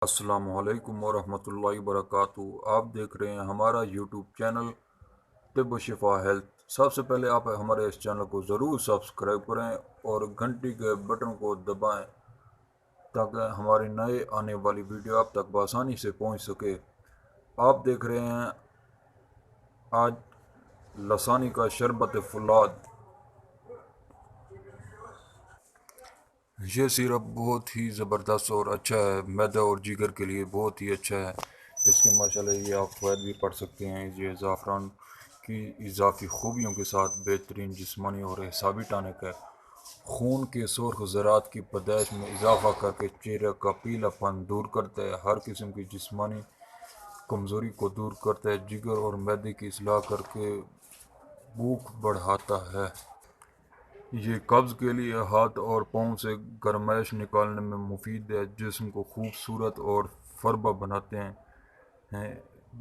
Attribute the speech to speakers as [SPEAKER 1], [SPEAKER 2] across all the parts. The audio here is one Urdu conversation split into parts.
[SPEAKER 1] السلام علیکم ورحمۃ اللہ وبرکاتہ۔ آپ دیکھ رہے ہیں ہمارا یوٹیوب چینل طب و شفا ہیلتھ۔ سب سے پہلے آپ ہمارے اس چینل کو ضرور سبسکرائب کریں اور گھنٹی کے بٹن کو دبائیں تاکہ ہماری نئے آنے والی ویڈیو آپ تک بآسانی سے پہنچ سکے۔ آپ دیکھ رہے ہیں آج لسانی کا شربت فولاد۔ یہ سیرپ بہت ہی زبردست اور اچھا ہے، معدہ اور جگر کے لیے بہت ہی اچھا ہے۔ اس کے ماشاءاللہ یہ آپ فوائد بھی پڑھ سکتے ہیں۔ یہ زعفران کی اضافی خوبیوں کے ساتھ بہترین جسمانی اور اعصابی ٹانک ہے۔ خون کے سرخ ذرات کی پیدائش میں اضافہ کر کے چہرے کا پیلا پن دور کرتا ہے، ہر قسم کی جسمانی کمزوری کو دور کرتا ہے، جگر اور معدے کی اصلاح کر کے بھوک بڑھاتا ہے۔ یہ قبض کے لیے، ہاتھ اور پاؤں سے گرمائش نکالنے میں مفید ہے، جسم کو خوبصورت اور فربہ بناتے ہیں،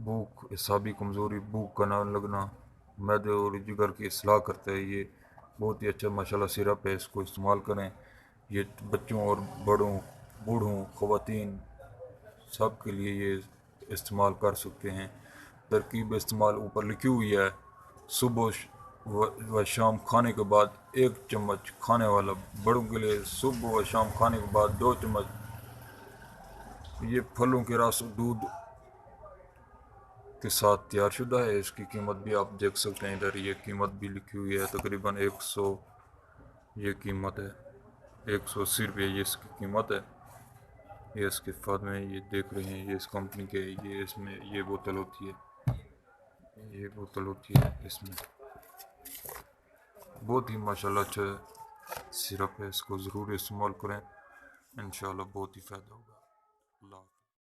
[SPEAKER 1] بھوک، اعصابی کمزوری، بھوک کا نہ لگنا، معدے اور جگر کی اصلاح کرتا ہے۔ یہ بہت ہی اچھا ماشاءاللہ سیرپ ہے، اس کو استعمال کریں۔ یہ بچوں اور بڑوں، بوڑھوں، خواتین سب کے لیے یہ استعمال کر سکتے ہیں۔ ترکیب استعمال اوپر لکھی ہوئی ہے۔ صبح و شام کھانے کے بعد 1 چمچ کھانے والا، بڑوں کے لیے صبح و شام کھانے کے بعد 2 چمچ۔ یہ پھلوں کے رس دودھ کے ساتھ تیار شدہ ہے۔ اس کی قیمت بھی آپ دیکھ سکتے ہیں، ادھر یہ قیمت بھی لکھی ہوئی ہے، تقریباً 100 یہ قیمت ہے، 180 روپے یہ اس کی قیمت ہے۔ یہ اس کے فاد میں یہ دیکھ رہے ہیں، یہ اس کمپنی کے، یہ اس میں یہ بوتل ہوتی ہے، یہ بوتل ہوتی ہے اس میں۔ بہت ہی ماشاءاللہ اچھا سیرپ ہے، اس کو ضرور استعمال کریں، انشاءاللہ بہت ہی فائدہ ہوگا۔